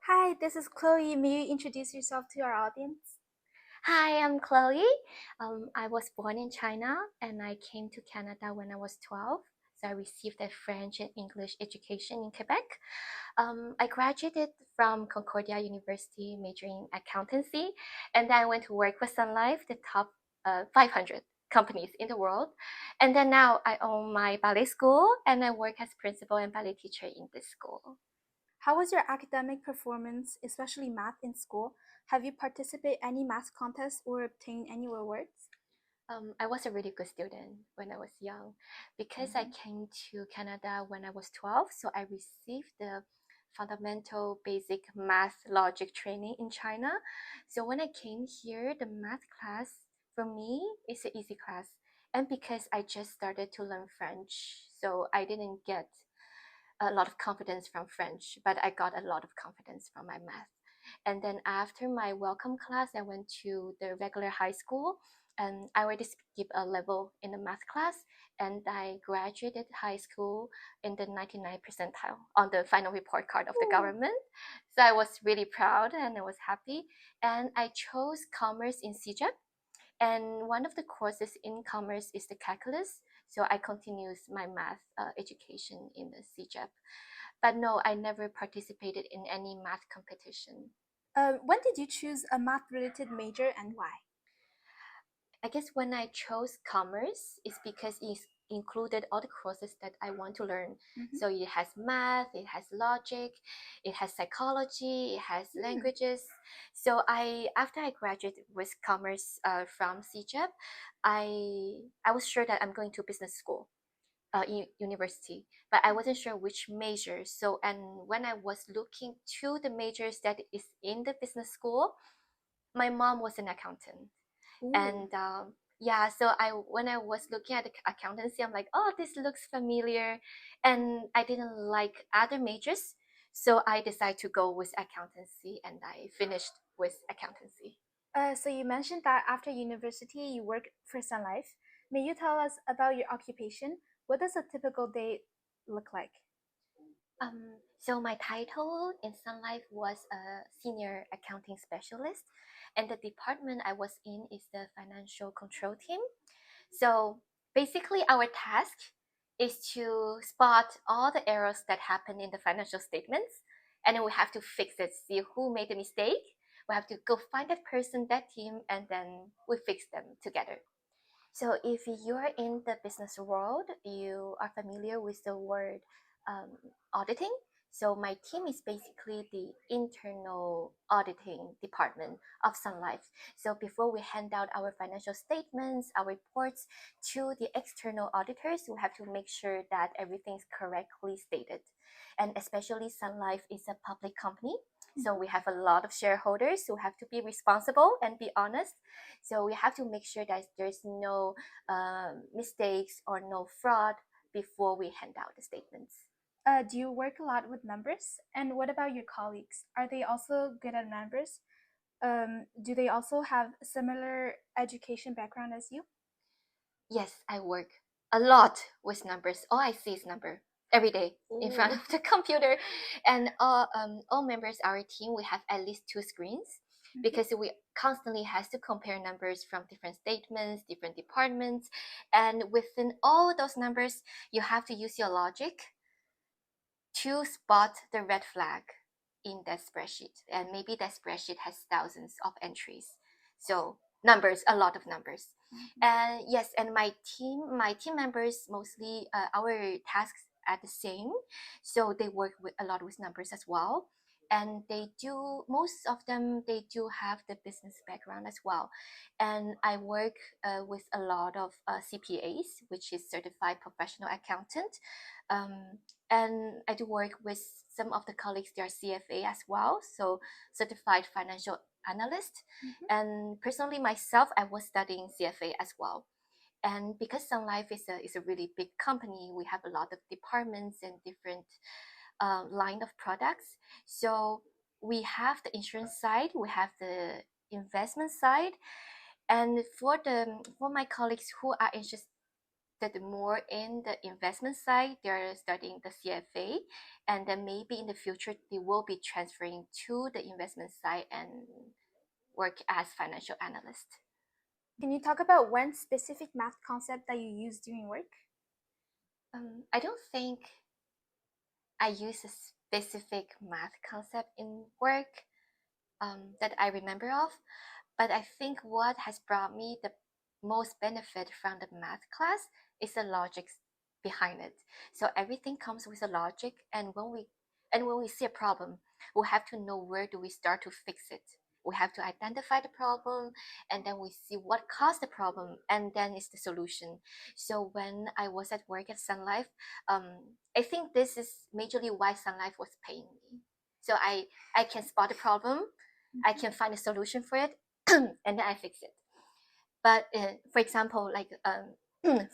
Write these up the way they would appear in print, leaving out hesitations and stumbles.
Hi, this is Chloe. May you introduce yourself to our audience? Hi, I'm Chloe. I was born in China and I came to Canada when I was 12. So I received a French and English education in Quebec. I graduated from Concordia University majoring in accountancy, and then I went to work with Sun Life, the top 500 companies in the world. And then now I own my ballet school and I work as principal and ballet teacher in this school. How was your academic performance, especially math in school? Have you participated any math contests or obtained any awards? I was a really good student when I was young because I came to Canada when I was 12. So I received the fundamental basic math logic training in China. So when I came here, the math class for me is an easy class. And because I just started to learn French, so I didn't get a lot of confidence from French, but I got a lot of confidence from my math. And then after my welcome class, I went to the regular high school and I already skipped a level in the math class and I graduated high school in the 99 percentile on the final report card of the government. So I was really proud and I was happy. And I chose commerce in CEGEP, and one of the courses in commerce is the calculus. So I continued my math education in the CEGEP. But no, I never participated in any math competition. When did you choose a math-related major and why? I guess when I chose commerce, it's because it included all the courses that I want to learn. Mhm. So it has math, it has logic, it has psychology, it has languages. So after I graduated with commerce from CEGEP, I was sure that I'm going to business school. University, but I wasn't sure which major. So, and when I was looking to the majors that is in the business school, my mom was an accountant, Ooh. and yeah, so I when I was looking at the accountancy, I'm like, oh, this looks familiar, and I didn't like other majors, so I decided to go with accountancy, and I finished with accountancy. So you mentioned that after university you work for Sun Life. May you tell us about your occupation? What does a typical day look like? So my title in Sun Life was a senior accounting specialist, and the department I was in is the financial control team. So basically, our task is to spot all the errors that happen in the financial statements, and then we have to fix it, see who made the mistake. We have to go find that person, that team, and then we fix them together. So if you're in the business world, you are familiar with the word um, auditing. So my team is basically the internal auditing department of Sun Life. So before we hand out our financial statements, our reports to the external auditors, we have to make sure that everything's correctly stated. And especially Sun Life is a public company. So we have a lot of shareholders who have to be responsible and be honest. So we have to make sure that there's no mistakes or no fraud before we hand out the statements. Do you work a lot with numbers? And what about your colleagues? Are they also good at numbers? Do they also have similar education background as you? Yes, I work a lot with numbers. All I see is number every day in front Ooh. of the computer, and all members of our team, we have at least two screens Mhm. because we constantly has to compare numbers from different statements, different departments, and within all those numbers, you have to use your logic to spot the red flag in that spreadsheet. And maybe that spreadsheet has thousands of entries. So numbers, a lot of numbers. Mhm. And yes, and my team members mostly our tasks are the same. So they work with a lot with numbers as well. And they do most of them they do have the business background as well. And I work with a lot of CPAs, which is certified professional accountant. Um, and I do work with some of the colleagues, they are CFA as well, so certified financial analyst. Mhm. And personally, myself, I was studying CFA as well. And because Sun Life is a really big company, we have a lot of departments and different line of products. So we have the insurance side, we have the investment side, and for my colleagues who are interested interested more in the investment side, they're studying the CFA, and then maybe in the future they will be transferring to the investment side and work as financial analyst. Can you talk about one specific math concept that you use during work? I don't think I use a specific math concept in work that I remember of, but I think what has brought me the most benefit from the math class is the logic behind it. So everything comes with a logic, and when we see a problem, we have to know where do we start to fix it. We have to identify the problem, and then we see what caused the problem, and then it's the solution. So when I was at work at Sun Life, um, I think this is majorly why Sun Life was paying me. So I can spot the problem, I can find a solution for it, and then I fix it. But for example, like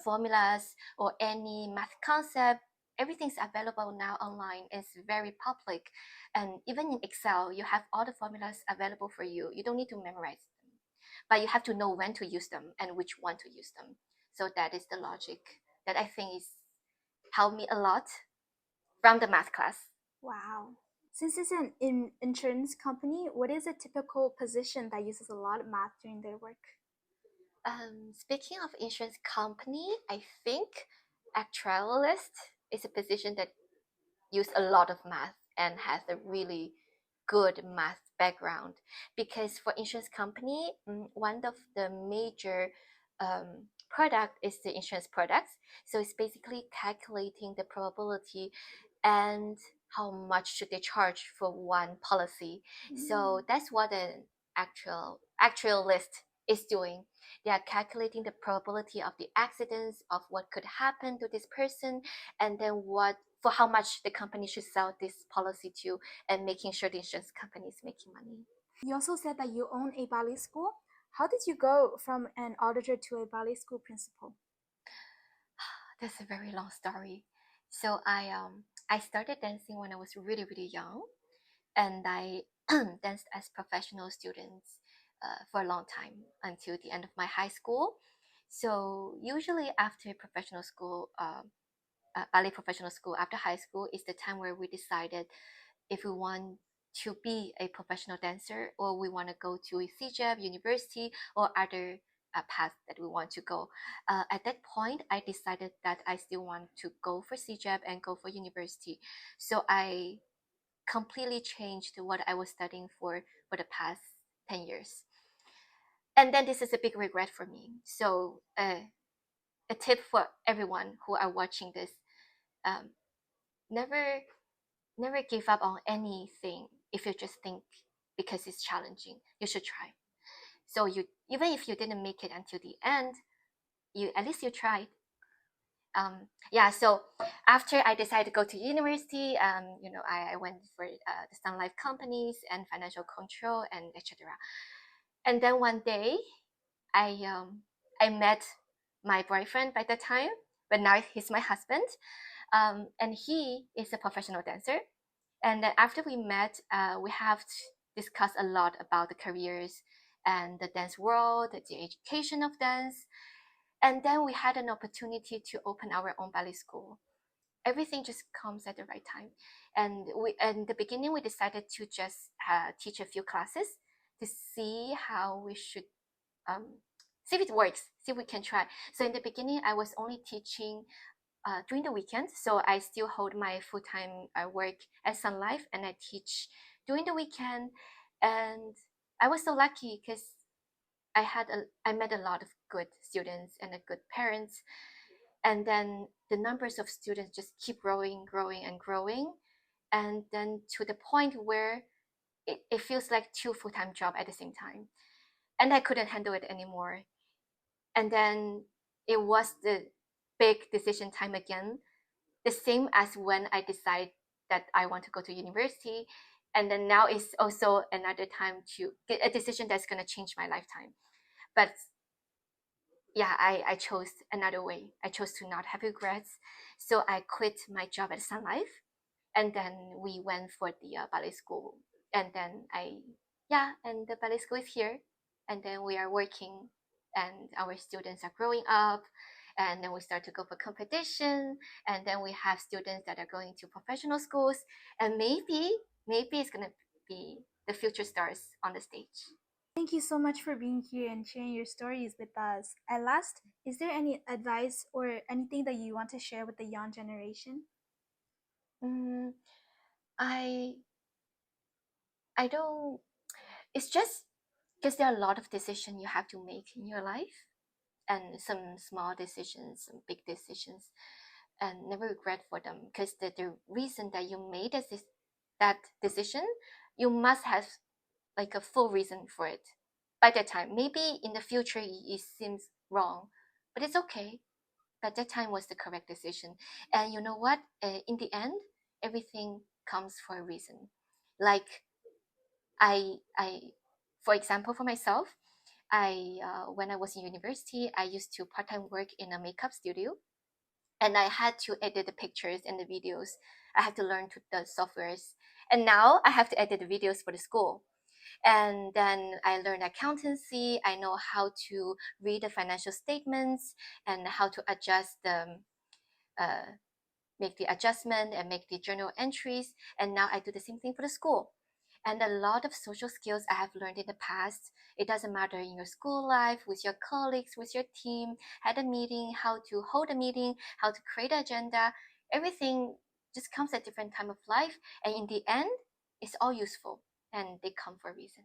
formulas or any math concept, everything's available now online. It's very public, and even in Excel, you have all the formulas available for you. You don't need to memorize them, but you have to know when to use them and which one to use them. So that is the logic that I think is helped me a lot from the math class. Wow. Since it's an insurance company, what is a typical position that uses a lot of math during their work? Speaking of insurance company, I think actuarialist is a position that use a lot of math and has a really good math background, because for insurance company, one of the major product is the insurance products. So it's basically calculating the probability and how much should they charge for one policy. So that's what an actual list is doing. They are calculating the probability of the accidents, of what could happen to this person, and then what for how much the company should sell this policy to, and making sure the insurance company is making money. You also said that you own a ballet school. How did you go from an auditor to a ballet school principal? That's a very long story. So I started dancing when I was really young, and I danced as professional students for a long time until the end of my high school. So usually after professional school, ballet professional school after high school is the time where we decided if we want to be a professional dancer, or we want to go to a CJEB university or other path that we want to go. At that point, I decided that I still want to go for CJEB and go for university. So I completely changed what I was studying for the past 10 years. And then this is a big regret for me. So a tip for everyone who are watching this, um, never never give up on anything if you just think because it's challenging. You should try. So you, even if you didn't make it until the end, you at least you tried. Yeah, so after I decided to go to university, I went for the Sun Life companies and financial control and etc. And then one day, I met my boyfriend by that time, but now he's my husband, and he is a professional dancer. And then after we met, we have discussed a lot about the careers and the dance world, the education of dance. And then we had an opportunity to open our own ballet school. Everything just comes at the right time. And we, in the beginning, we decided to just teach a few classes to see how we should see if it works, see if we can try. So in the beginning, I was only teaching during the weekend. So I still hold my full-time work at Sun Life, and I teach during the weekend. And I was so lucky because I met a lot of good students and a good parents. And then the numbers of students just keep growing and growing. And then to the point where it feels like two full-time jobs at the same time. And I couldn't handle it anymore. And then it was the big decision time again, the same as when I decide that I want to go to university. And then now is also another time to get a decision that's going to change my lifetime. But yeah, I chose another way. I chose to not have regrets. So I quit my job at Sun Life, and then we went for the ballet school. And then and the ballet school is here. And then we are working, and our students are growing up. and then we start to go for competition, and then we have students that are going to professional schools, and maybe it's going to be the future stars on the stage. Thank you so much for being here and sharing your stories with us. At last, is there any advice or anything that you want to share with the young generation? mm, I I don't. It's just because there are a lot of decisions you have to make in your life, and some small decisions, some big decisions, and never regret for them. Because the reason that you made that decision, you must have like a full reason for it by that time. Maybe in the future it seems wrong, but it's okay. But that time was the correct decision. And you know what? In the end, everything comes for a reason. Like I, for example, for myself, when I was in university, I used to part time work in a makeup studio, and I had to edit the pictures and the videos. I had to learn the softwares, and now I have to edit the videos for the school. And then I learned accountancy. I know how to read the financial statements and how to adjust uh, make the adjustment and make the journal entries. And now I do the same thing for the school. And a lot of social skills I have learned in the past. It doesn't matter in your school life, with your colleagues, with your team, had a meeting, how to hold a meeting, how to create an agenda. Everything just comes at different time of life. And in the end, it's all useful and they come for a reason.